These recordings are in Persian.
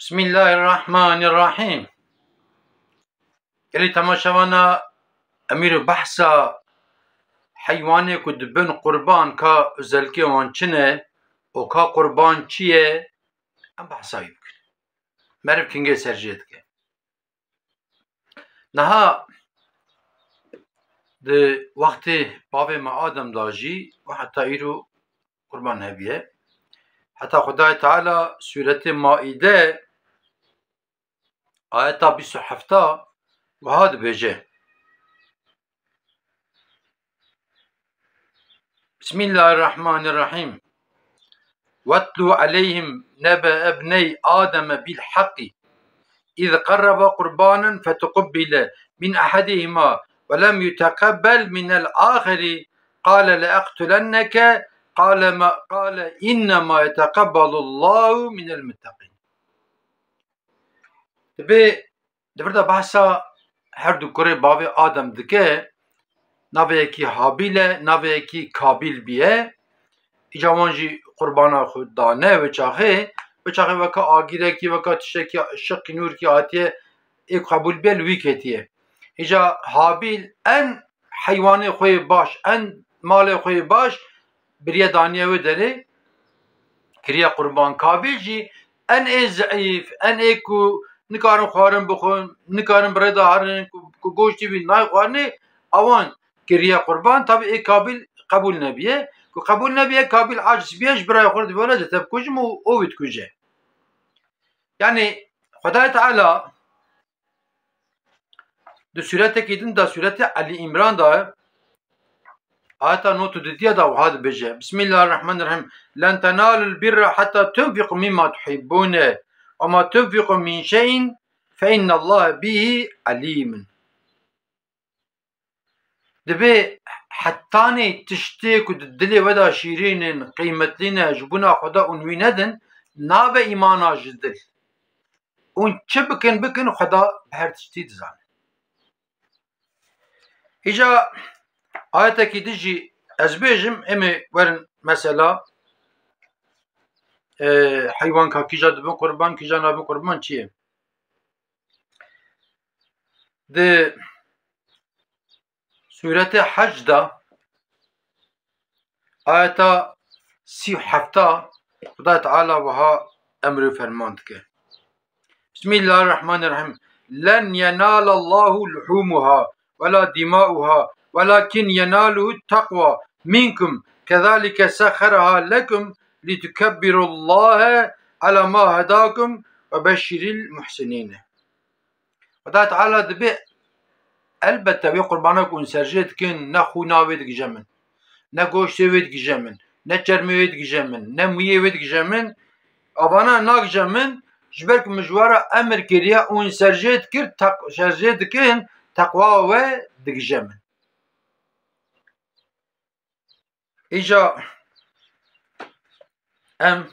بسم الله الرحمن الرحیم. گلی تماشاوانا امیر بحثا حیوانی که دبن قربان که زلکی وان چنه و که قربان چیه ام بحثایی بکن مرف کنگه سرجید که نها ده وقتی بابی ما آدم داجی و حتی ایرو قربان هبیه حتی خدای تعالی سورت مائده آیتا 27 و هاد بيجي بسم الله الرحمن الرحيم واتلو عليهم نبأ ابني آدم بالحق إذ قربا قربانا فتقبل من أحدهما ولم يتقبل من الآخر قال لأقتلنك قال إنما يتقبل الله من المتقين. دبردا بحثا هر دو كوري بابي آدم دكه ناوه یکی حابیله ناوه یکی کابیل بیه ایجا وانجی قربانا خود دانه و چاخه وکا آگیره کی وکا تشکی شقی نور کی آتیه ایک قبول بیل وی کتیه ایجا حابیل ان حیوان خوی باش ان مال خوی باش بریه دانیه و داره کریه قربان. کابیل جی ان ای ضعیف ان ای کو نکارم خوارم بخون نکارم برده هرن کو گوشتی بین نای خوارنه اوان کریه قربان. طبعا ای کابل قبول نبیه که قبول نبیه کابل عاجز بیش برای خورد بوله تب کجم و اوید کجه. یعنی خدای تعالی دو صورت که دن دا صورت علی عمران دا آیتا نوتو دیدیه دا وحاد بجه بسم الله الرحمن الرحیم لن تنالوا البر حتى تنفقوا مما تحبون وما تنفقوا من شيء فإن الله به عليم. دبي حتاني تشتيك ودلي ودا شيرين قيمتلنا جبنا خدا انوي ندن نابا ايمانا جدل اون چه بكن خدا بهر تشتي دزان. اجا آياتا كي دجي ازبيجم امي ورن مثلا حيوان كا كيجا دبن قربان كيجا نابن قربان چيه ده سورة حج دا آياتا 37 خدا تعالى وها أمر فرماند که بسم الله الرحمن الرحيم لن ينال الله لحومها ولا دماؤها ولكن يناله التقوى منكم كذلك سخرها لكم لتكبروا الله على ما هداكم وبشر المحسنين. خدا تعالى دبي البته وی قربانا کن سرجت کن نه خونا وید گجمن نه گوشت وید گجمن نه چرمی وید گجمن نه مویه وید گجمن آبانا ناگ جمن جبرک مجوارا امر کریه اون سرجت کر سرجت کن تقوا و دگجمن. ایجا ام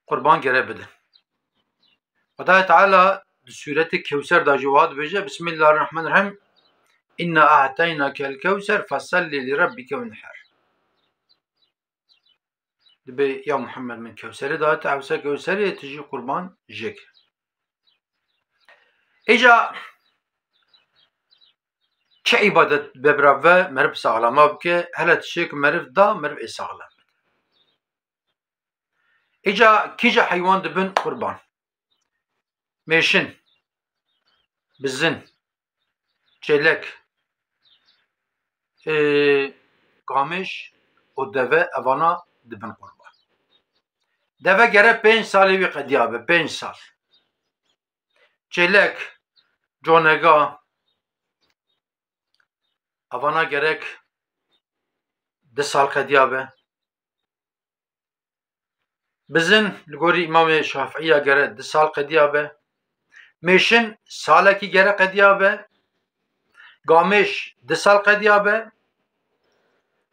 قربان گره بده خدا تعالی سورة الكوثر دا جواد بجا بسم الله الرحمن الرحيم إنا أعطيناك الكوثر فصل لربك وانحر. دبي يا محمد من كوثر دا تعوسا كوثر تجي قربان جيك. إجا چه عبادت ببراوه مرف ساغلما بكي هلا تشيك مرف دا مرف ساغلام. إجا كيجا حيوان دبن قربان ميشن بزن چلک قامش و دوه اوانا دبن قربان. دوه گره 5 سالی وی قدیابه 5 سال چلک جونگا اوانا گرک 10 سال قدیابه بزن لگوری امام شافعیه گره 10 سال قدیابه میشن ساله کی گره قدیابه گامش 10 سال قدیابه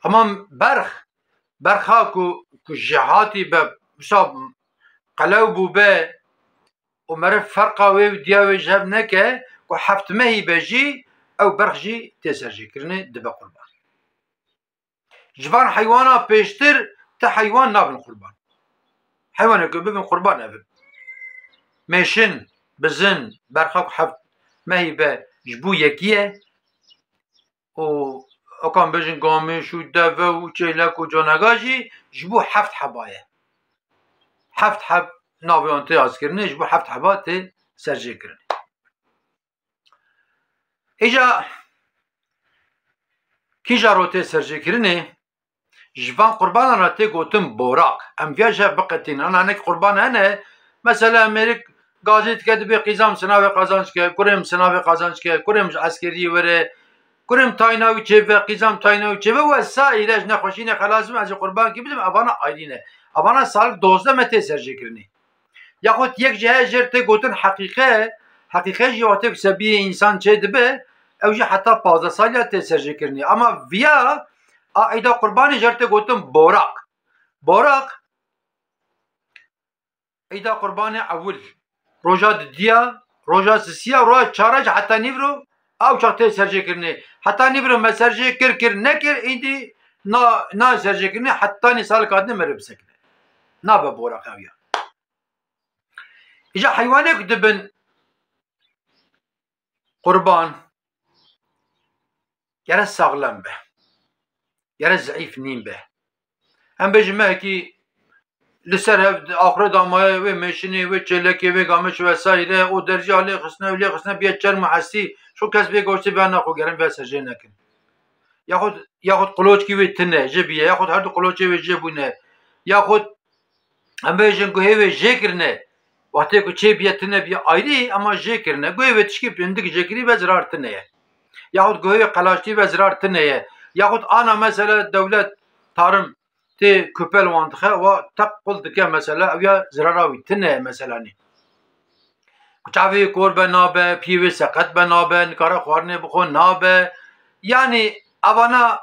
اما برخا کو جهاتی به حساب قلوبو به عمر فرقا و دیاوی جهب نکه کو هفت مهی بجی او برخجی تسرجی کرنه دبه قربان. جوان حیوانا پیشتر تا حیوان نابن قربان حیوانا که ببین قربان ابن مشن بزن برخاک هفت مهی به جبو یکیه و اکان بجن گامش و دوه و چیلک و جانگاجی جبو هفت حبایه هفت حب ناویانته از کرنه جبو هفت حبات سرجه کرنه ایجا کیجا روته سرجه کرنه جوان قربان را تی گوتم بوراق ام ویاجه بقتین انا نک قربان هنه مثلا امریک گازیت که دبی قیزام سناوی قازانش که کرم سناوی قازانش که کرم عسکری وره کرم تایناوی چه و قیزام تایناوی چه و سایرش نخوشینه خلاصم از قربان کی بدم اوانا آیرینه اوانا سال 12 مته سرجه کرنی یا خود یک جهه جرته گوتن حقیقه جواته سبیه انسان چه دبه اوجه حتی 15 سال ته سرجه کرنی اما ویا ایدا قربانی جرته گوتم بوراق ایدا قربانی اول روژا دیا روژا سیا روژا چارج حتی نیورو او چاته سرجه کرنی حتی نیورو ما سرجه کر نکر ایدی نا سرجه کرنی حتی نی سال کادنه مرب سکنه نا به بوراق اویا ایجا حیوانه کدبن قربان یاره ساغلم به یاره ضعیف نیم به هم بجمعه کی لسر آخر دامایه و مشینی و چلکی و گامش و سایره او درجه حالی خسنه بیاد چرم حسی شو کس بی گوشتی بیان نخو گرم و سرجه نکن یا خود قلوچ کی و تنه جبیه یا خود هر دو قلوچی و جبونه یا خود هم بجن گوهی و جکرنه وقتی که چه بیاد تنه بیا آیری اما جکرنه گوهی و تشکی پندک جکری و زرار تنه یا خود گوهی قلاشتی و زرار تنه یا خود آنا مثلا دولت تارم تی کپل وانتخه و تق قل دکه مثلا اویا زراراوی تنه مثلا نی کچاوی کور به نابه پیوی سقط به نابه نکاره خوارنه بخو نابه یعنی اوانا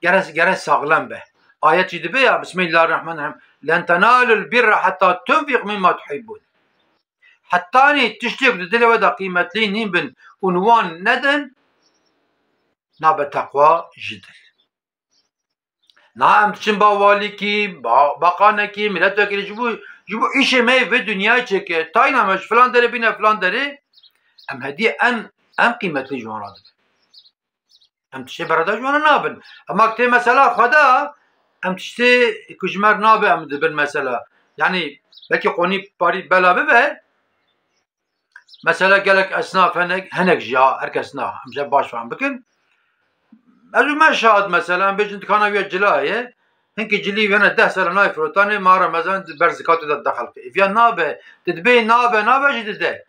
گره ساغلم به آیت چی دبه یا بسم الله الرحمن الرحیم لن تنالوا البر حتی تنفق مما تحبون حتی نی تشتیق دل و دا قیمتلی نیم بن عنوان ندن نابه تقوا جدل نه ام تشن با والی کی با قانه کی ملت وکیلی جبو ایش می و دنیا چکه تاینا مش فلان داره بینه فلان داره ام هدی ام قیمتلی جوانا داره ام تشتی برادا جوانا نابن اما کتی مثلا خدا ام تشتی کجمر نابه ام دبن مثلا یعنی بکی قونی پاری بلا ببه مثلا گلک اسناف هنک جا هرکس نا همجا باش فهم بکن از ما شاهد مثلا بجن دکانه ویا جلایه هنگی جلی وینا 10 سال نای فروتانه ما رمضان بر زکات داد دخل که ویا نابه تدبی نابه جدیده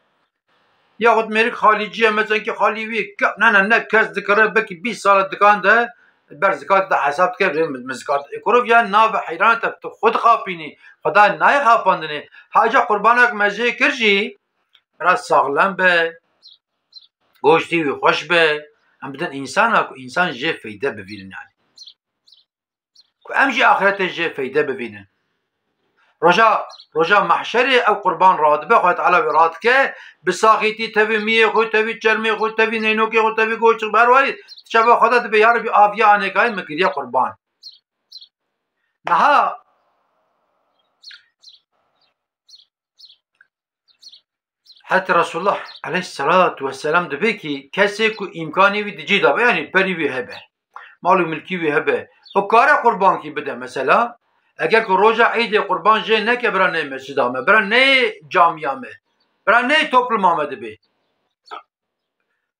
یا خود میری خالیجیه مثلا که خالی وی نه کس دکره بکی 20 سال دکان ده بر زکات ده حساب که زکات کرو یا نابه حیران تو خود خاپینی خدا نای خاپاندنی حاجه قربانک مزه کرجی را ساغلم به گوشتی و خوش به ام بدن انسان جه فایده ببینن یعنی که ام جه آخرت جه فایده ببینن رجا محشر او قربان راد خواهد تعالی راد که بساقیتی تبی میه خود تبی چرمی خود تبی نینوکی خود تبی گوشت بروایی شبه خدا تبی یار بی آفیا آنگاهی مکریه قربان نها حتی رسول الله علیه السلام دبی که کسی که امکانی وی دجی دابه یعنی پری وی هبه مالو ملکی وی هبه و کار قربان کی بده مثلا اگر که روزا عید قربان جه نه که برای نه مسجدامه برای نه جامعامه برای نه توپلمامه دبی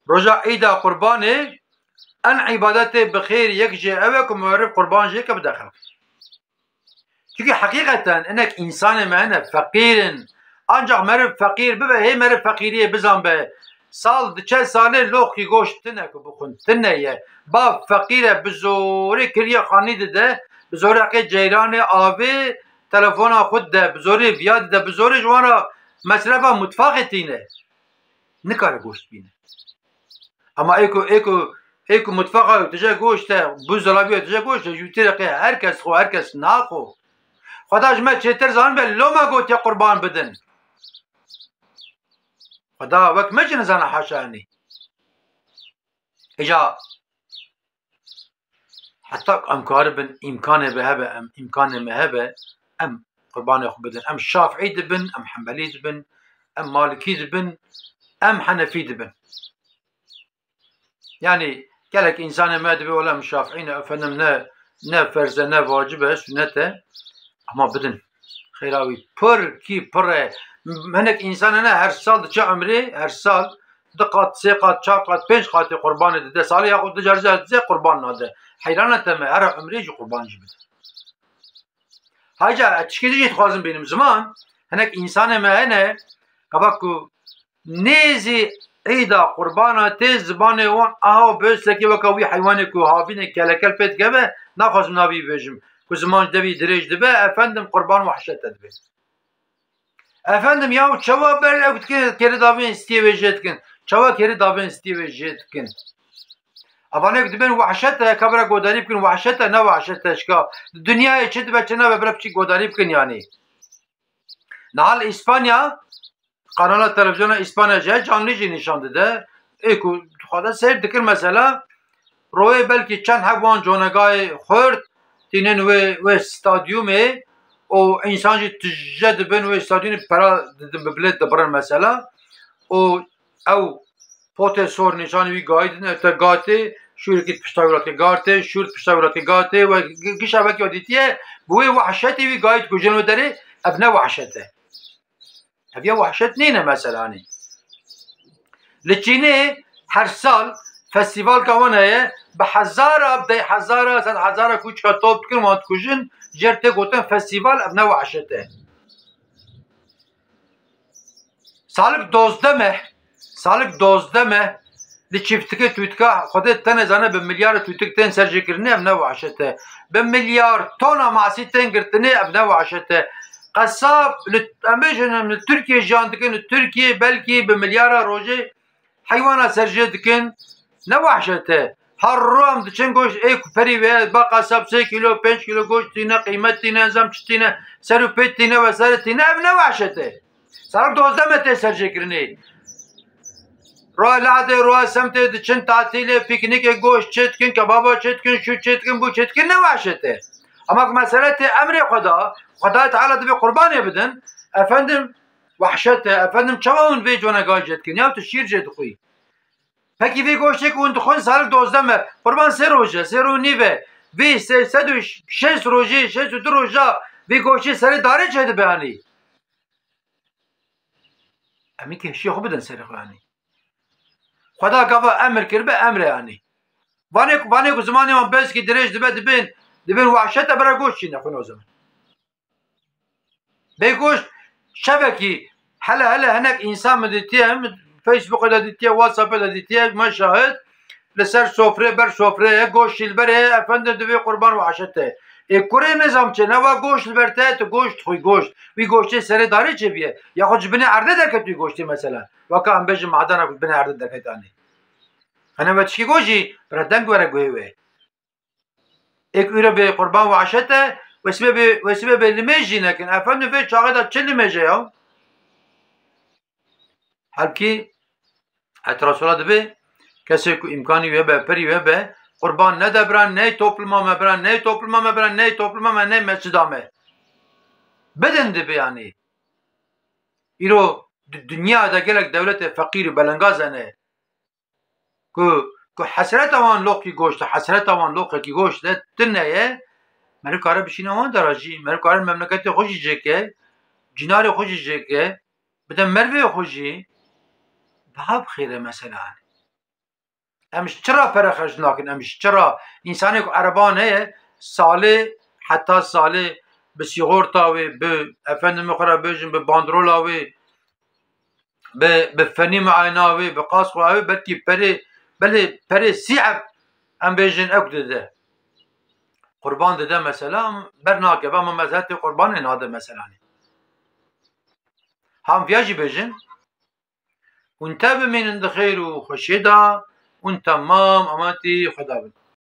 روزا عید قربانه ان عبادت بخیر یک جه اوه که معرف قربان جه که بداخل چونکه حقیقتا انک انسان معنی فقیرن ancak merif fakir be hey merif fakiriye bizan be sal çe sale loki goşt tine ku bukun tine ye ba fakire bizori kiriye xanî de bizori ke ceyranê avê telefona xud de bizori viyad de bizori jwana mesrefa mutfaqê tîne nikare goşt bîne ama eko mutfaqa tije goşt e buzdolabê tije goşt jûtîre ke herkes naxo xweda ji me çêtir zan be loma gotiye qurban bidin خدا وقت ما جن زنا حاشاني إجا حتى أمكاربن إمكانه بهبة إمكانه مهبة قربان يخو بدن شافعي دبن حنبلي دبن ام مالکی دبن ام حنفی دبن yani gelek insan medbi olam şafii ne efendim ne ferze ne vacibe sünnete ama bidin xeyravi pır ki pır menek insanına her sal çe ömrü her sal dikat sekat çakat 5 katı kurban edildi salı yakut ticarete edilse kurban nadı hayran etme her ömrü kurban gibi haca çıkıcı xwazim benim zaman henek insana mehne kabakku nezi eyda qurbana te zibane wan aha beseki vaka wî heywanê ku havînê kelekel pê dikeve naxwazim navî bêjim ku ziman devî dirêj dibe efendim qurban wehşet dibe efendim ya çawa ber ew dikin kerî davên stiyê wê jê dikin çawa kerî davên stiyê wê jê dikin avanek dibin wehşet te kabira godarî bikin wehşet te ne wehşet te şika dunyayê çi dibe çi nebe bira biçîk godarî bikin yanî nihal İspanya kanala televizyona İspanya jê canlî jî nîşan dide ê ku dixwaze seyr dikir mesela royê belkî çend hevwan conegayê xurt tînin wê stadyumê û însan jî tije dibin wê stadyumê pera didin bi bilêt dibirin mesela û ew potê sor nîşanî wî gayî didin te gatê şûrekî pişta wî ratê gatê şûr pişta wî ratê gatê we gişa vekî dîtiye bi wê wehşetê wî gayî ku jin wê derê ev ne wehşet e ev ya wehşet nîne mesela hani li Çînê her sal festival kawan heye bi hezara deh hezara sed hezara ku çika top dikin wan dikujin jer tê gotin festival ev ne wehşet e salik dozde meh li çîftikê tûytika xwedê te nezane bi milyara tûytik tên serjêkirinê ev ne wehşet e bi milyar tona masî tên girtinê ev ne wehşet e qesab em bêjin li Tirkiye jiyan dikin li Tirkiye belkî bi milyara rojê heywana serjê dikin ne wehşet e her rom diçin goşt ê ku perî wê ba qesab 3 kilo 5 kilo goşt tîne qîmet tîne zem çi tîne ser û pêt tîne vesaire tîne ev ne wehşet e sarik dozde me tê serjêkirinê roya ladê roya semtê diçin tatilê pîknîkê goşt çê dikin kebaba çê dikin şû çê dikin bû çê dikin ne wehşet e ama ku mesele tê emrê xweda Xwedayê Teala dibe qurbanê bidin efendim wehşet e efendim çawa hûn vê conegayê jê dikin ya tu şîr jê dixwî pekî vê goştê ku hûn dixwin sarik dozde me qurban sê roj e sê rû nîv e vê sed û şêst rojê şêst û du roja vê goştê serê darê çê dibe hanî em ê kêşiya xwe bidin serê xwe hanî Xweda gava emir kiribe emrê hanî vanê ku zimanê wan beskî dirêj dibe dibin wehşet e bira goşt jî nexwin o zaman bê goşt şevekî hele hinek însan min dîtiye Facebookê de dîtiye WhatsAppê de dîtiye me şahid li ser sofrê ber sofreyê goşt jî li berê efendim divê qurban wehşet e ê kurê nizam çê neva goşt li ber te tu goşt dixwî goşt wî goştê serê darê çêbiye yaxud ji binê erde derketî goştê mesela weka em bêjin madena ku binê erde derket anî hene ve tişkî goşt jî bira deng were guhê wê êk îro bê qurban wehşet e wesîbê bê limêj jî nekin efendim vê çaxê de çi limêj e ya halkî etrasula dibe kesê ku imkanî wê be perî wê be qurban nedebiran ney topluma me biran ney topluma me biran ney topluma me ney mescida me bidin dibe yanî îro dünyada gelek devletê feqîr û belengaz hene ku hesreta wan loqî goşt hesreta wan loqekî goşt de tune ye me nikare bişîne wan dera jî me nikare memleketê xwe jî jêke cînarê xwe jî jêke bide mervê xwe jî daha bixêr e mesela em ji çira pere xerc nakin em ji çira însanê ku ereban heye salê heta salê bi sîgorta wê bi efendimê xwe re bêjin bi bandrola wê bi fenî meayna wê bi qas xwe wê belkî perê sî ev em bêjin ew dide qurban dide mesela ber nakeve ama mezhetê qurbanê nade mesela ham viya jî bêjin hûn te bimînin di xêr û xweşî da hûn temam ematî xweda bin